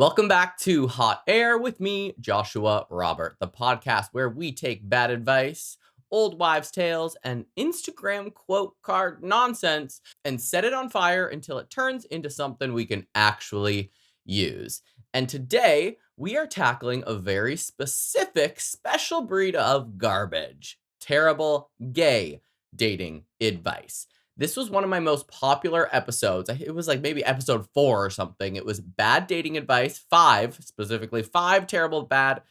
Welcome back to Hot Air with me, Joshua Robert, the podcast where we take bad advice, old wives' tales, and Instagram quote card nonsense and set it on fire until it turns into something we can actually use. And today, we are tackling a very specific, special breed of garbage. Terrible gay dating advice. This was one of my most popular episodes. It was like maybe episode 4 or something. It was bad dating advice, 5 terrible bad,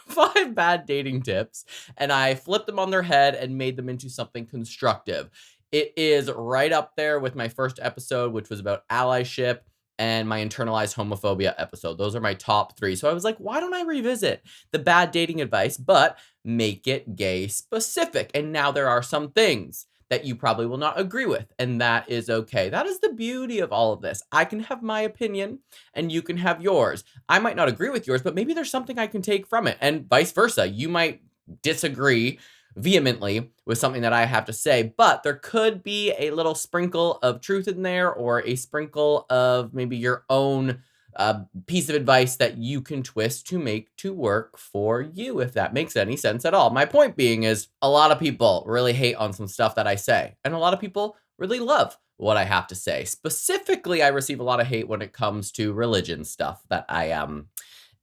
5 bad dating tips. And I flipped them on their head and made them into something constructive. It is right up there with my first episode, which was about allyship, and my internalized homophobia episode. Those are my top 3. So I was like, why don't I revisit the bad dating advice, but make it gay specific? And now there are some things that you probably will not agree with, and that is okay. That is the beauty of all of this. I can have my opinion, and you can have yours. I might not agree with yours, but maybe there's something I can take from it, and vice versa. You might disagree vehemently with something that I have to say, but there could be a little sprinkle of truth in there, or a sprinkle of maybe your own piece of advice that you can twist to make to work for you, if that makes any sense at all. My point being is a lot of people really hate on some stuff that I say, and a lot of people really love what I have to say. Specifically, I receive a lot of hate when it comes to religion stuff that I am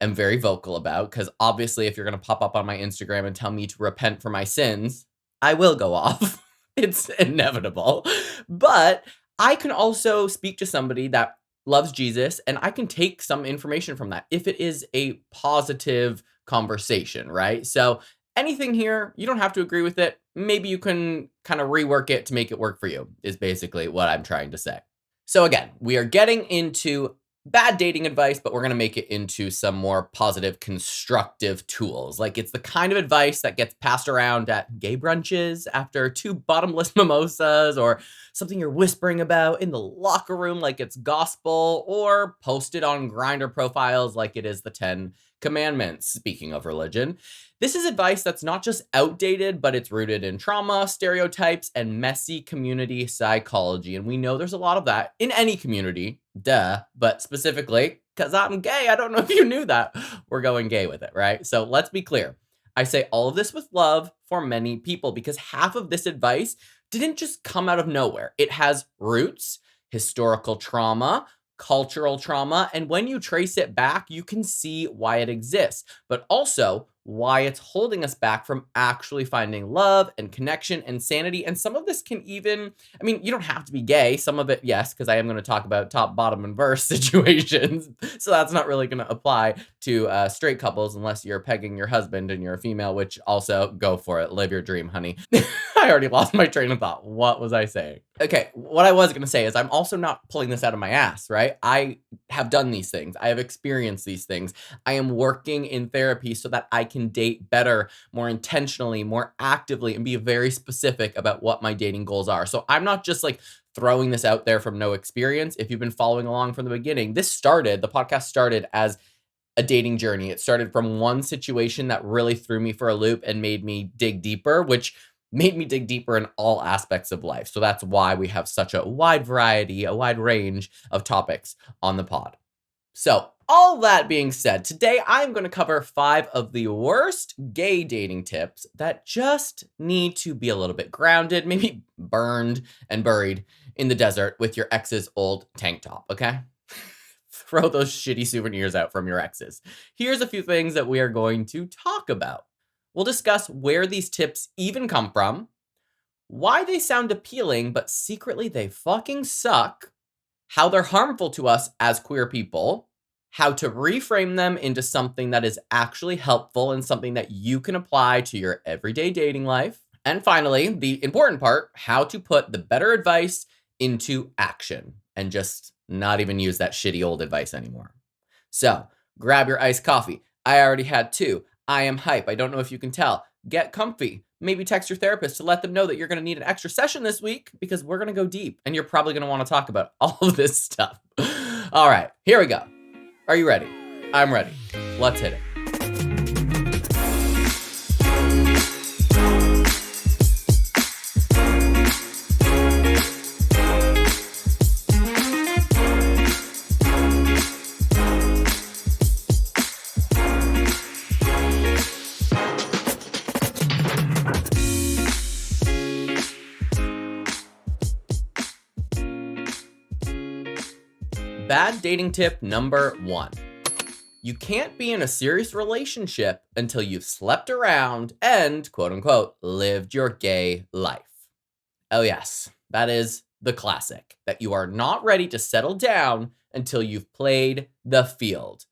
very vocal about, because obviously if you're going to pop up on my Instagram and tell me to repent for my sins, I will go off. It's inevitable. But I can also speak to somebody that loves Jesus, and I can take some information from that if it is a positive conversation, right? So anything here, you don't have to agree with it. Maybe you can kind of rework it to make it work for you, is basically what I'm trying to say. So again, we are getting into bad dating advice, but we're going to make it into some more positive, constructive tools. Like, it's the kind of advice that gets passed around at gay brunches after 2 bottomless mimosas, or something you're whispering about in the locker room like it's gospel, or posted on Grindr profiles like it is the 10 Commandments, speaking of religion. This is advice that's not just outdated, but it's rooted in trauma, stereotypes, and messy community psychology. And we know there's a lot of that in any community, but specifically, because I'm gay, I don't know if you knew that, we're going gay with it, right? So let's be clear. I say all of this with love for many people, because half of this advice didn't just come out of nowhere. It has roots, historical trauma, cultural trauma, and when you trace it back, you can see why it exists, but also why it's holding us back from actually finding love and connection and sanity. And some of this can even, I mean, you don't have to be gay. Some of it, yes, because I am going to talk about top, bottom, and verse situations. So that's not really going to apply to straight couples unless you're pegging your husband and you're a female, which also go for it. Live your dream, honey. I already lost my train of thought. What was I saying? Okay, what I was going to say is I'm also not pulling this out of my ass, right? I have done these things. I have experienced these things. I am working in therapy so that I can date better, more intentionally, more actively, and be very specific about what my dating goals are. So I'm not just like throwing this out there from no experience. If you've been following along from the beginning, the podcast started as a dating journey. It started from one situation that really threw me for a loop and made me dig deeper, which made me dig deeper in all aspects of life. So that's why we have such a wide variety, a wide range of topics on the pod. So all that being said, today I'm going to cover 5 of the worst gay dating tips that just need to be a little bit grounded, maybe burned and buried in the desert with your ex's old tank top, okay? Throw those shitty souvenirs out from your exes. Here's a few things that we are going to talk about. We'll discuss where these tips even come from, why they sound appealing, but secretly they fucking suck, how they're harmful to us as queer people, how to reframe them into something that is actually helpful and something that you can apply to your everyday dating life, and finally, the important part, how to put the better advice into action and just not even use that shitty old advice anymore. So, grab your iced coffee. I already had 2. I am hype. I don't know if you can tell. Get comfy. Maybe text your therapist to let them know that you're going to need an extra session this week, because we're going to go deep and you're probably going to want to talk about all of this stuff. All right, here we go. Are you ready? I'm ready. Let's hit it. Bad dating tip number 1. You can't be in a serious relationship until you've slept around and, quote unquote, lived your gay life. Oh, yes, that is the classic, that you are not ready to settle down until you've played the field.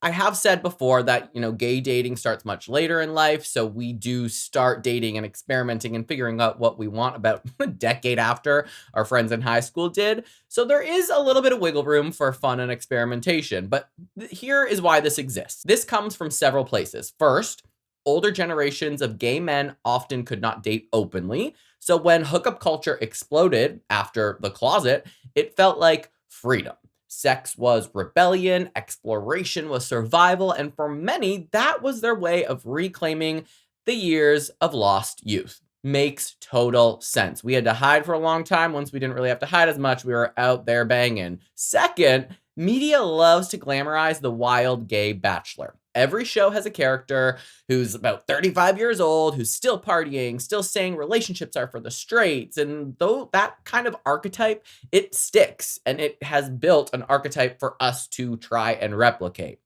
I have said before that, gay dating starts much later in life. So we do start dating and experimenting and figuring out what we want about a decade after our friends in high school did. So there is a little bit of wiggle room for fun and experimentation. But here is why this exists. This comes from several places. First, older generations of gay men often could not date openly. So when hookup culture exploded after the closet, it felt like freedom. Sex was rebellion, exploration was survival, and for many, that was their way of reclaiming the years of lost youth. Makes total sense. We had to hide for a long time. Once we didn't really have to hide as much, we were out there banging. Second, media loves to glamorize the wild gay bachelor. Every show has a character who's about 35 years old, who's still partying, still saying relationships are for the straights. And though that kind of archetype, it sticks, and it has built an archetype for us to try and replicate.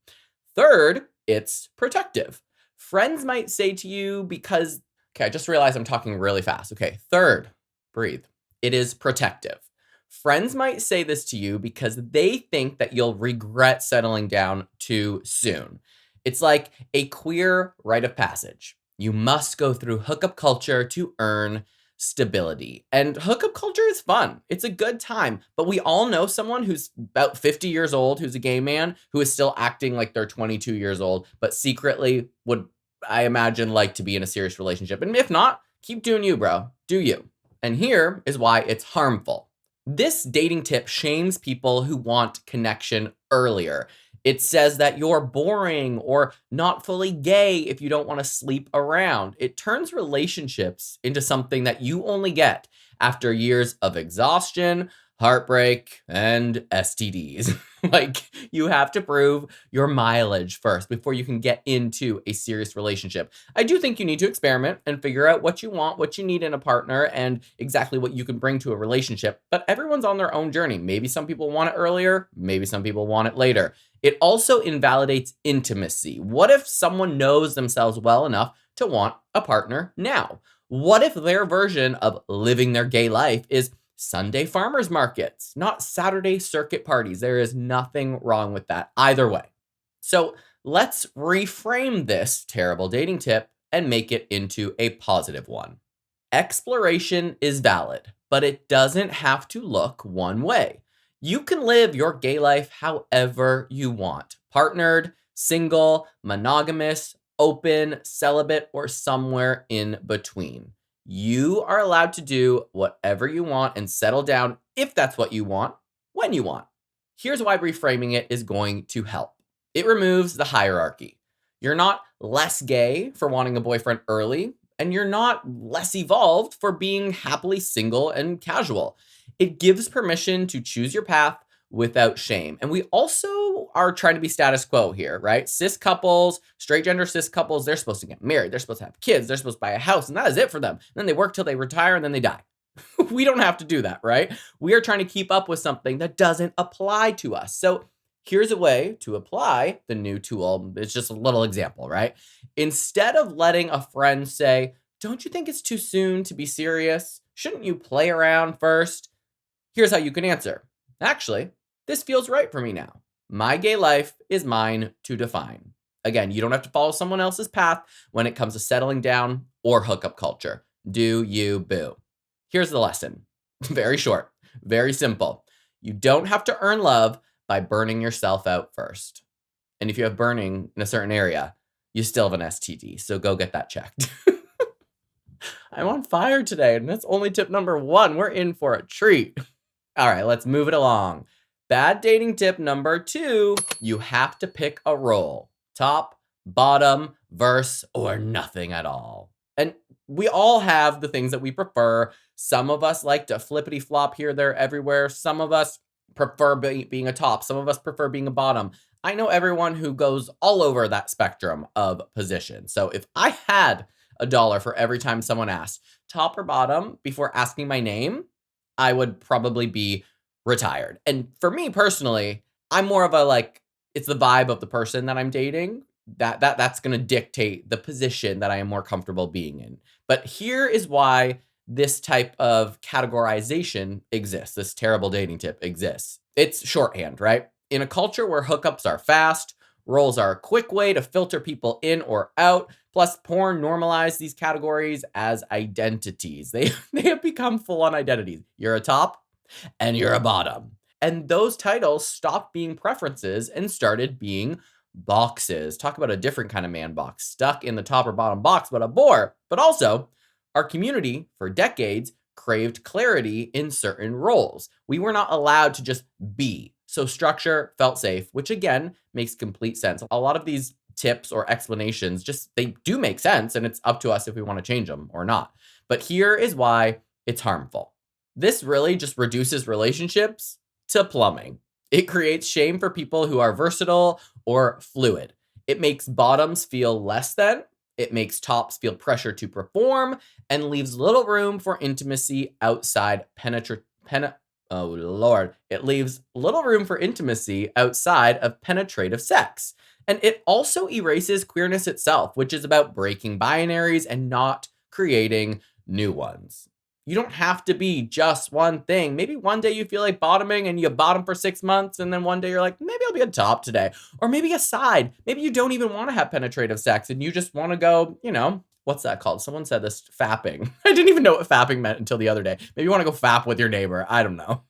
Third, it's protective. Friends might say to you because, okay, I just realized I'm talking really fast. Okay, third, breathe. It is protective. Friends might say this to you because they think that you'll regret settling down too soon. It's like a queer rite of passage. You must go through hookup culture to earn stability. And hookup culture is fun. It's a good time. But we all know someone who's about 50 years old, who's a gay man, who is still acting like they're 22 years old, but secretly would, I imagine, like to be in a serious relationship. And if not, keep doing you, bro. Do you. And here is why it's harmful. This dating tip shames people who want connection earlier. It says that you're boring or not fully gay if you don't want to sleep around. It turns relationships into something that you only get after years of exhaustion, heartbreak, and STDs. Like, you have to prove your mileage first before you can get into a serious relationship. I do think you need to experiment and figure out what you want, what you need in a partner, and exactly what you can bring to a relationship. But everyone's on their own journey. Maybe some people want it earlier, maybe some people want it later. It also invalidates intimacy. What if someone knows themselves well enough to want a partner now? What if their version of living their gay life is Sunday farmers markets, not Saturday circuit parties? There is nothing wrong with that either way. So let's reframe this terrible dating tip and make it into a positive one. Exploration is valid, but it doesn't have to look one way. You can live your gay life however you want. Partnered, single, monogamous, open, celibate, or somewhere in between. You are allowed to do whatever you want and settle down if that's what you want, when you want. Here's why reframing it is going to help. It removes the hierarchy. You're not less gay for wanting a boyfriend early, and you're not less evolved for being happily single and casual. It gives permission to choose your path without shame. And we also are trying to be status quo here, right? Cis couples, straight gender cis couples, they're supposed to get married. They're supposed to have kids. They're supposed to buy a house, and that is it for them. And then they work till they retire, and then they die. We don't have to do that, right? We are trying to keep up with something that doesn't apply to us. So here's a way to apply the new tool. It's just a little example, right? Instead of letting a friend say, "Don't you think it's too soon to be serious? Shouldn't you play around first?" Here's how you can answer. Actually, this feels right for me now. My gay life is mine to define. Again, you don't have to follow someone else's path when it comes to settling down or hookup culture. Do you, boo. Here's the lesson. Very short, very simple. You don't have to earn love by burning yourself out first. And if you have burning in a certain area, you still have an STD, so go get that checked. I'm on fire today, and that's only tip number 1. We're in for a treat. All right, let's move it along. Bad dating tip number 2, you have to pick a role. Top, bottom, verse, or nothing at all. And we all have the things that we prefer. Some of us like to flippity flop here, there, everywhere. Some of us prefer being a top. Some of us prefer being a bottom. I know everyone who goes all over that spectrum of position. So if I had $1 for every time someone asked top or bottom before asking my name, I would probably be retired. And for me personally, I'm more of a like, it's the vibe of the person that I'm dating that's going to dictate the position that I am more comfortable being in. But here is why this type of categorization exists. This terrible dating tip exists. It's shorthand, right? In a culture where hookups are fast, roles are a quick way to filter people in or out. Plus, porn normalized these categories as identities. They have become full on identities. You're a top and you're a bottom. And those titles stopped being preferences and started being boxes. Talk about a different kind of man box, stuck in the top or bottom box, but a bore. But also, our community for decades craved clarity in certain roles. We were not allowed to just be. So structure felt safe, which again makes complete sense. A lot of these tips or explanations they do make sense, and it's up to us if we want to change them or not. But here is why it's harmful. This really just reduces relationships to plumbing. It creates shame for people who are versatile or fluid. It makes bottoms feel less than. It makes tops feel pressure to perform and leaves little room for intimacy outside oh Lord. It leaves little room for intimacy outside of penetrative sex. And it also erases queerness itself, which is about breaking binaries and not creating new ones. You don't have to be just one thing. Maybe one day you feel like bottoming and you bottom for 6 months, and then one day you're like, maybe I'll be a top today. Or maybe a side. Maybe you don't even want to have penetrative sex and you just want to go, what's that called? Someone said this, fapping. I didn't even know what fapping meant until the other day. Maybe you want to go fap with your neighbor. I don't know.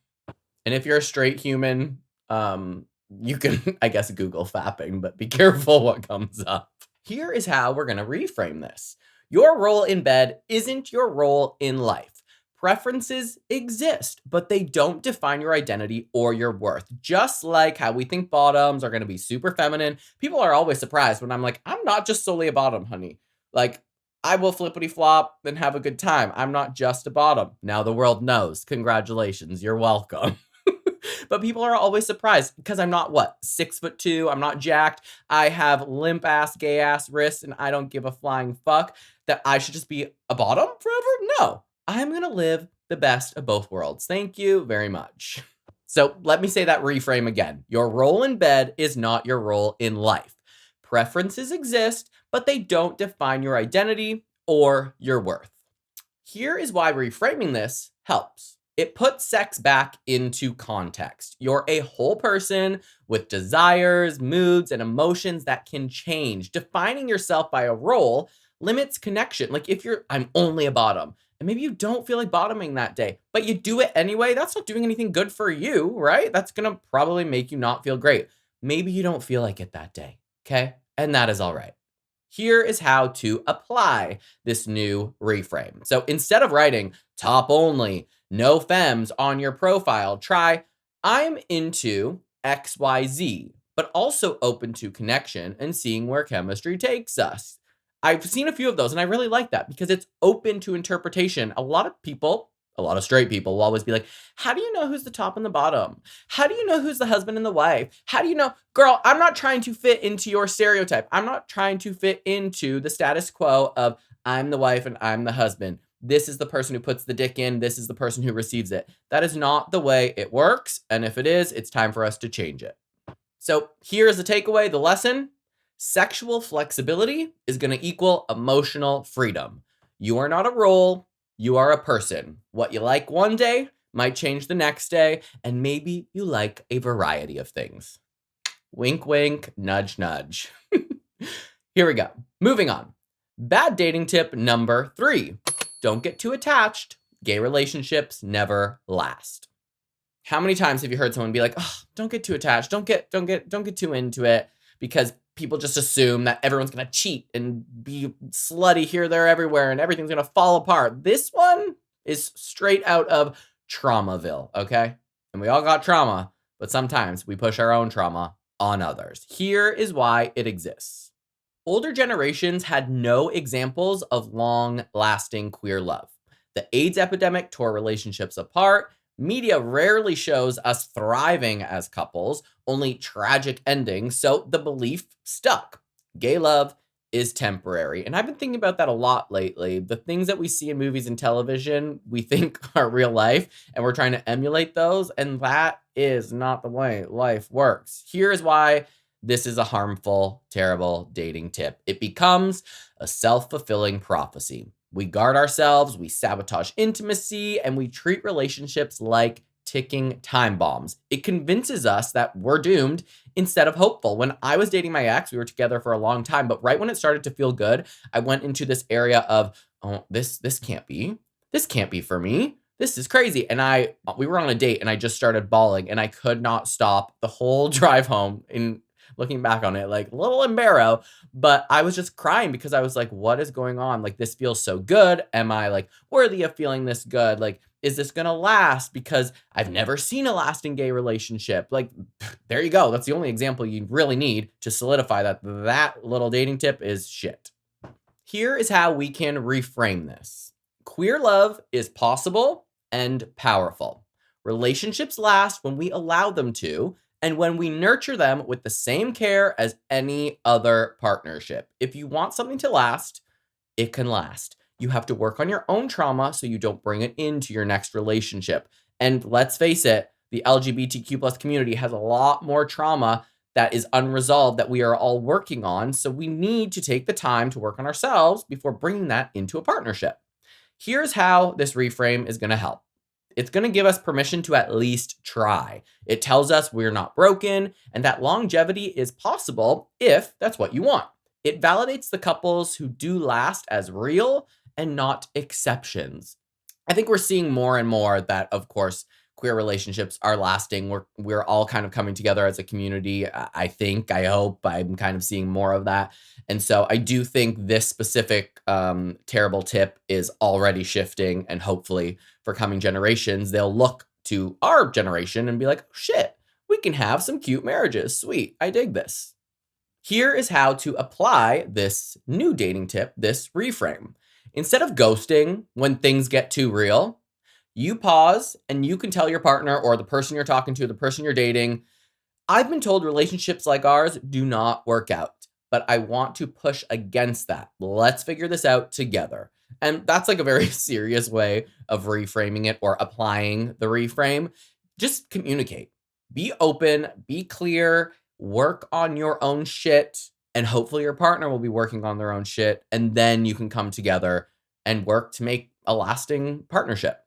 And if you're a straight human, you can, I guess, Google fapping, but be careful what comes up. Here is how we're going to reframe this. Your role in bed isn't your role in life. Preferences exist, but they don't define your identity or your worth. Just like how we think bottoms are going to be super feminine. People are always surprised when I'm like, I'm not just solely a bottom, honey. Like, I will flippity flop and have a good time. I'm not just a bottom. Now the world knows. Congratulations. You're welcome. But people are always surprised because I'm not 6'2". I'm not jacked. I have limp ass, gay ass wrists, and I don't give a flying fuck that I should just be a bottom forever. No, I'm going to live the best of both worlds. Thank you very much. So let me say that reframe again. Your role in bed is not your role in life. Preferences exist, but they don't define your identity or your worth. Here is why reframing this helps. It puts sex back into context. You're a whole person with desires, moods, and emotions that can change. Defining yourself by a role limits connection. Like if I'm only a bottom, and maybe you don't feel like bottoming that day, but you do it anyway, that's not doing anything good for you, right? That's gonna probably make you not feel great. Maybe you don't feel like it that day, okay? And that is all right. Here is how to apply this new reframe. So instead of writing top only, no femmes on your profile, try I'm into XYZ, but also open to connection and seeing where chemistry takes us. I've seen a few of those and I really like that because it's open to interpretation. A lot of straight people will always be like, how do you know who's the top and the bottom? How do you know who's the husband and the wife? How do you know? Girl, I'm not trying to fit into your stereotype. I'm not trying to fit into the status quo of I'm the wife and I'm the husband. This is the person who puts the dick in. This is the person who receives it. That is not the way it works. And if it is, it's time for us to change it. So here's the takeaway, the lesson. Sexual flexibility is going to equal emotional freedom. You are not a role. You are a person. What you like one day might change the next day, and maybe you like a variety of things. Wink, wink, nudge, nudge. Here we go. Moving on. Bad dating tip number 3. Don't get too attached. Gay relationships never last. How many times have you heard someone be like, oh, don't get too attached. Don't get too into it, because people just assume that everyone's going to cheat and be slutty here, there, everywhere, and everything's going to fall apart. This one is straight out of Traumaville, okay? And we all got trauma, but sometimes we push our own trauma on others. Here is why it exists. Older generations had no examples of long-lasting queer love. The AIDS epidemic tore relationships apart. Media rarely shows us thriving as couples, only tragic endings, so the belief stuck. Gay love is temporary. And I've been thinking about that a lot lately. The things that we see in movies and television, we think are real life, and we're trying to emulate those, and that is not the way life works. Here's why this is a harmful, terrible dating tip. It becomes a self-fulfilling prophecy. We guard ourselves, we sabotage intimacy, and we treat relationships like ticking time bombs. It convinces us that we're doomed instead of hopeful. When I was dating my ex, we were together for a long time, but right when it started to feel good, I went into this area of, oh, this can't be. This can't be for me. This is crazy. And we were on a date and I just started bawling and I could not stop the whole drive home. In looking back on it, like a little embarrassed, but I was just crying because I was like, what is going on? Like, this feels so good. Am I like worthy of feeling this good? Like, is this gonna last? Because I've never seen a lasting gay relationship. Like, there you go. That's the only example you really need to solidify that that little dating tip is shit. Here is how we can reframe this. Queer love is possible and powerful. Relationships last when we allow them to, and when we nurture them with the same care as any other partnership. If you want something to last, it can last. You have to work on your own trauma so you don't bring it into your next relationship. And let's face it, the LGBTQ plus community has a lot more trauma that is unresolved that we are all working on. So we need to take the time to work on ourselves before bringing that into a partnership. Here's how this reframe is going to help. It's going to give us permission to at least try. It tells us we're not broken and that longevity is possible if that's what you want. It validates the couples who do last as real and not exceptions. I think we're seeing more and more that, of course, queer relationships are lasting. We're all kind of coming together as a community. I think, I hope, I'm kind of seeing more of that. And so I do think this specific terrible tip is already shifting, and hopefully for coming generations, they'll look to our generation and be like, oh, shit, we can have some cute marriages. Sweet, I dig this. Here is how to apply this new dating tip, this reframe. Instead of ghosting when things get too real, you pause and you can tell your partner or the person you're talking to, the person you're dating, I've been told relationships like ours do not work out, but I want to push against that. Let's figure this out together. And that's like a very serious way of reframing it or applying the reframe. Just communicate. Be open, be clear, work on your own shit, and hopefully your partner will be working on their own shit, and then you can come together and work to make a lasting partnership.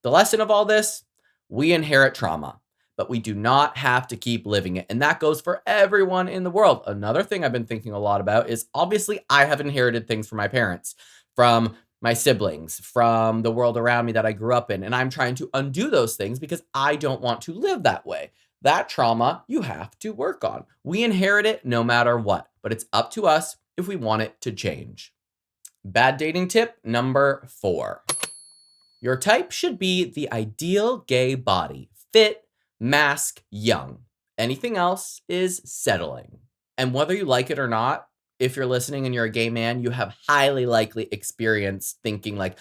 The lesson of all this, we inherit trauma, but we do not have to keep living it. And that goes for everyone in the world. Another thing I've been thinking a lot about is obviously I have inherited things from my parents, from my siblings, from the world around me that I grew up in. And I'm trying to undo those things because I don't want to live that way. That trauma you have to work on. We inherit it no matter what, but it's up to us if we want it to change. Bad dating tip number 4. Your type should be the ideal gay body. Fit, mask, young. Anything else is settling. And whether you like it or not, if you're listening and you're a gay man, you have highly likely experience thinking like,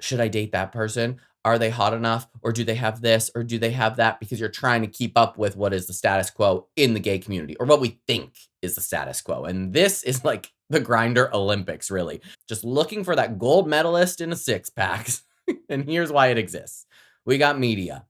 should I date that person? Are they hot enough? Or do they have this? Or do they have that? Because you're trying to keep up with what is the status quo in the gay community, or what we think is the status quo. And this is like the Grindr Olympics, really. Just looking for that gold medalist in a six-pack. And here's why it exists. We got media,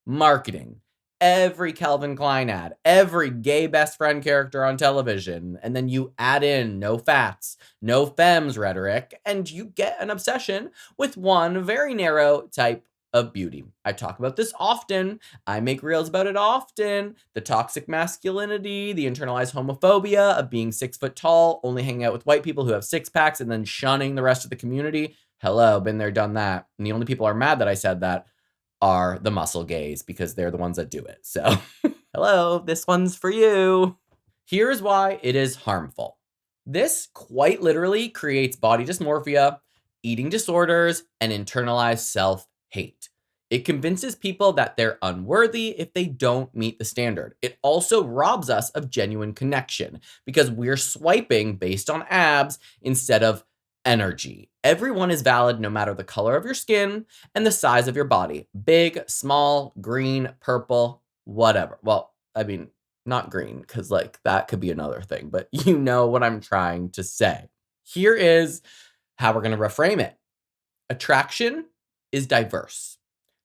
marketing, every Calvin Klein ad, every gay best friend character on television, and then you add in no fats, no femmes rhetoric, and you get an obsession with one very narrow type of beauty. I talk about this often. I make reels about it often. The toxic masculinity, the internalized homophobia of being 6 foot tall, only hanging out with white people who have six packs, and then shunning the rest of the community. Hello, been there, done that. And the only people are mad that I said that are the muscle gays because they're the ones that do it. So, hello, this one's for you. Here's why it is harmful. This quite literally creates body dysmorphia, eating disorders, and internalized self-hate. It convinces people that they're unworthy if they don't meet the standard. It also robs us of genuine connection because we're swiping based on abs instead of energy. Everyone is valid no matter the color of your skin and the size of your body. Big, small, green, purple, whatever. Well, I mean, not green, because like that could be another thing, but you know what I'm trying to say. Here is how we're going to reframe it. Attraction is diverse.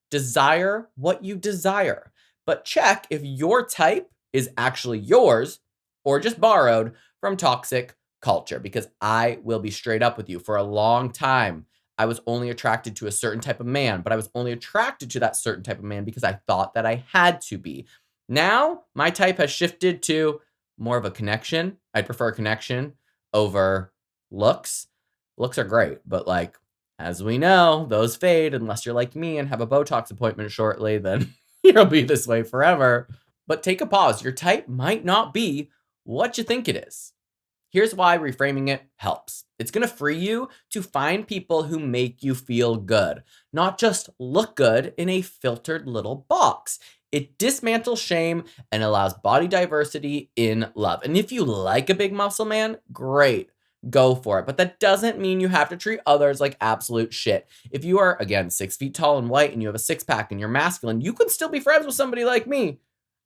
Desire what you desire, but check if your type is actually yours or just borrowed from toxic culture, because I will be straight up with you. For a long time, I was only attracted to a certain type of man, but I was only attracted to that certain type of man because I thought that I had to be. Now, my type has shifted to more of a connection. I prefer a connection over looks. Looks are great, but like, as we know, those fade unless you're like me and have a Botox appointment shortly, then you'll be this way forever. But take a pause. Your type might not be what you think it is. Here's why reframing it helps. It's going to free you to find people who make you feel good, not just look good in a filtered little box. It dismantles shame and allows body diversity in love. And if you like a big muscle man, great, go for it. But that doesn't mean you have to treat others like absolute shit. If you are, again, 6 feet tall and white and you have a six pack and you're masculine, you can still be friends with somebody like me.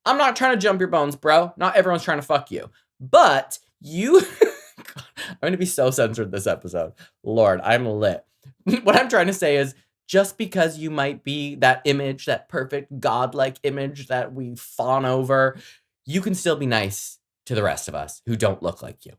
I'm not trying to jump your bones, bro. Not everyone's trying to fuck you. But you, I'm going to be so censored this episode. Lord, I'm lit. What I'm trying to say is, just because you might be that image, that perfect godlike image that we fawn over, you can still be nice to the rest of us who don't look like you.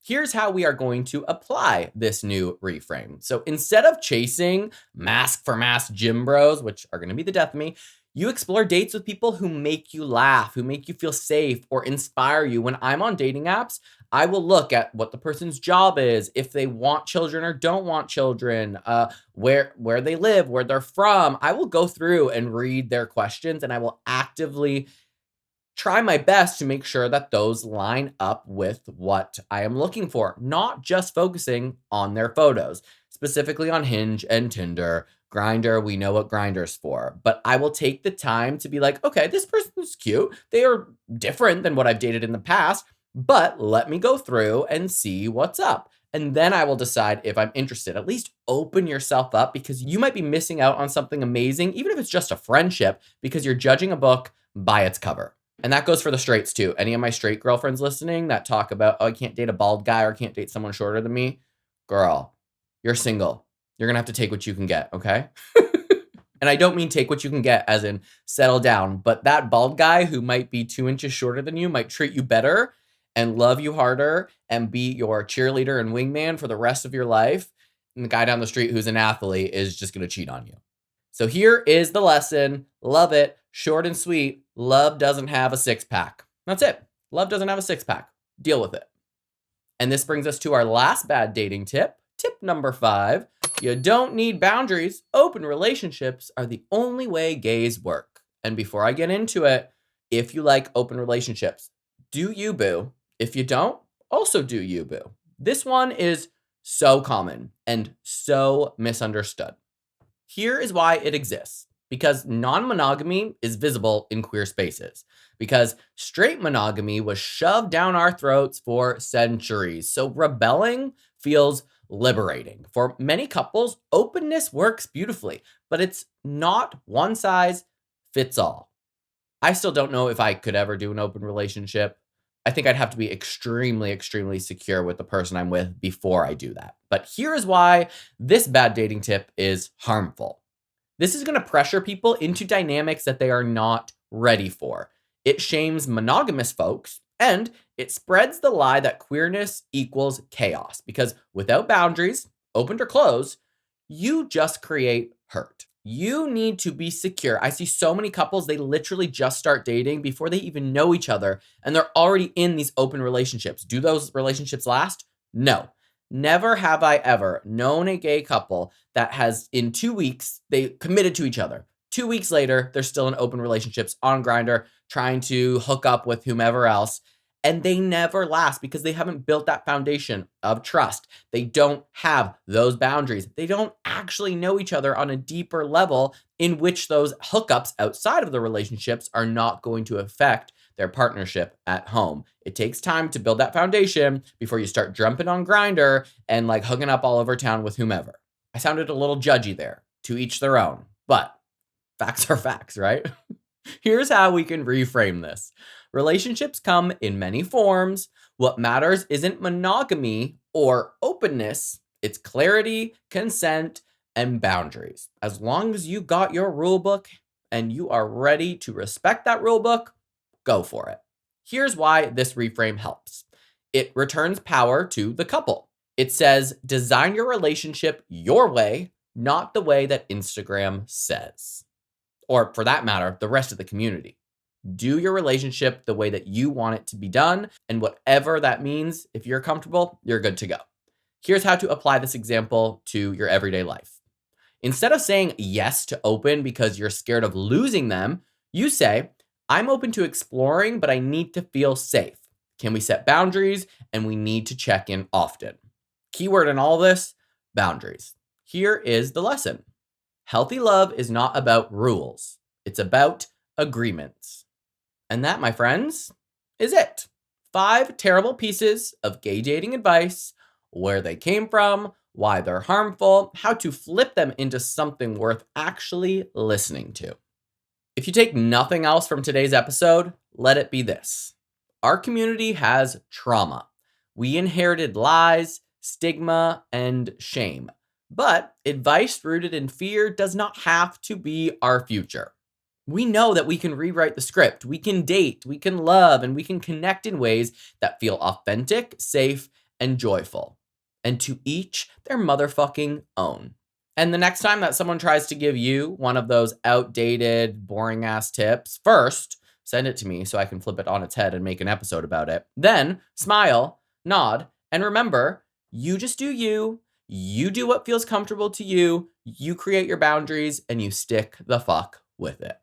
Here's how we are going to apply this new reframe. So instead of chasing mask for mask gym bros, which are going to be the death of me, you explore dates with people who make you laugh, who make you feel safe or inspire you. When I'm on dating apps, I will look at what the person's job is, if they want children or don't want children, where they live, where they're from. I will go through and read their questions, and I will actively try my best to make sure that those line up with what I am looking for, not just focusing on their photos, specifically on Hinge and Tinder. Grindr, we know what Grindr's for, but I will take the time to be like, okay, this person's cute. They are different than what I've dated in the past, but let me go through and see what's up. And then I will decide if I'm interested. At least open yourself up, because you might be missing out on something amazing, even if it's just a friendship, because you're judging a book by its cover. And that goes for the straights too. Any of my straight girlfriends listening that talk about, oh, I can't date a bald guy or can't date someone shorter than me. Girl, you're single. You're going to have to take what you can get, okay? And I don't mean take what you can get as in settle down, but that bald guy who might be 2 inches shorter than you might treat you better and love you harder and be your cheerleader and wingman for the rest of your life. And the guy down the street who's an athlete is just going to cheat on you. So here is the lesson. Love it. Short and sweet. Love doesn't have a six pack. That's it. Love doesn't have a six pack. Deal with it. And this brings us to our last bad dating tip. Tip number 5. You don't need boundaries. Open relationships are the only way gays work. And before I get into it, if you like open relationships, do you, boo. If you don't, also do you, boo. This one is so common and so misunderstood. Here is why it exists. Because non-monogamy is visible in queer spaces. Because straight monogamy was shoved down our throats for centuries. So rebelling feels liberating. For many couples, openness works beautifully, but it's not one size fits all. I still don't know if I could ever do an open relationship. I think I'd have to be extremely, extremely secure with the person I'm with before I do that. But here is why this bad dating tip is harmful. This is going to pressure people into dynamics that they are not ready for. It shames monogamous folks, and it spreads the lie that queerness equals chaos, because without boundaries, opened or closed, you just create hurt. You need to be secure. I see so many couples, they literally just start dating before they even know each other, and they're already in these open relationships. Do those relationships last? No. Never have I ever known a gay couple that has, in 2 weeks, they committed to each other. 2 weeks later, they're still in open relationships on Grindr, trying to hook up with whomever else. And they never last because they haven't built that foundation of trust. They don't have those boundaries. They don't actually know each other on a deeper level in which those hookups outside of the relationships are not going to affect their partnership at home. It takes time to build that foundation before you start jumping on Grindr and like hooking up all over town with whomever. I sounded a little judgy there. To each their own. But facts are facts, right? Here's how we can reframe this. Relationships come in many forms. What matters isn't monogamy or openness. It's clarity, consent, and boundaries. As long as you got your rule book and you are ready to respect that rule book, go for it. Here's why this reframe helps. It returns power to the couple. It says, design your relationship your way, not the way that Instagram says. Or for that matter, the rest of the community. Do your relationship the way that you want it to be done, and whatever that means, if you're comfortable, you're good to go. Here's how to apply this example to your everyday life. Instead of saying yes to open because you're scared of losing them, you say, I'm open to exploring, but I need to feel safe. Can we set boundaries? And we need to check in often. Keyword in all this, boundaries. Here is the lesson. Healthy love is not about rules. It's about agreements. And that, my friends, is it. 5 terrible pieces of gay dating advice, where they came from, why they're harmful, how to flip them into something worth actually listening to. If you take nothing else from today's episode, let it be this. Our community has trauma. We inherited lies, stigma, and shame. But advice rooted in fear does not have to be our future. We know that we can rewrite the script. We can date, we can love, and we can connect in ways that feel authentic, safe, and joyful. And to each their motherfucking own. And the next time that someone tries to give you one of those outdated, boring ass tips, first, send it to me so I can flip it on its head and make an episode about it. Then smile, nod, and remember, you just do you. You do what feels comfortable to you. You create your boundaries and you stick the fuck with it.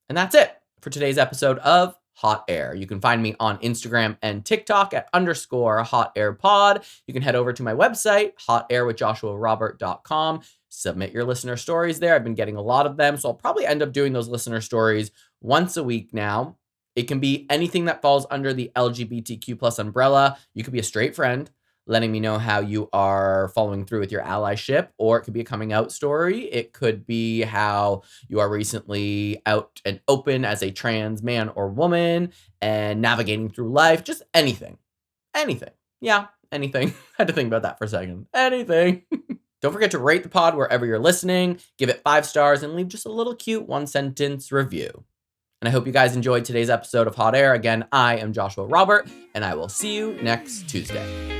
And that's it for today's episode of Hot Air. You can find me on Instagram and TikTok at _hotairpod. You can head over to my website, hotairwithjoshuarobert.com. Submit your listener stories there. I've been getting a lot of them, so I'll probably end up doing those listener stories once a week now. It can be anything that falls under the LGBTQ plus umbrella. You could be a straight friend, letting me know how you are following through with your allyship, or it could be a coming out story. It could be how you are recently out and open as a trans man or woman and navigating through life. Just anything. Anything. Yeah, anything. I had to think about that for a second. Anything. Don't forget to rate the pod wherever you're listening, give it 5 stars, and leave just a little cute 1-sentence review. And I hope you guys enjoyed today's episode of Hot Air. Again, I am Joshua Robert, and I will see you next Tuesday.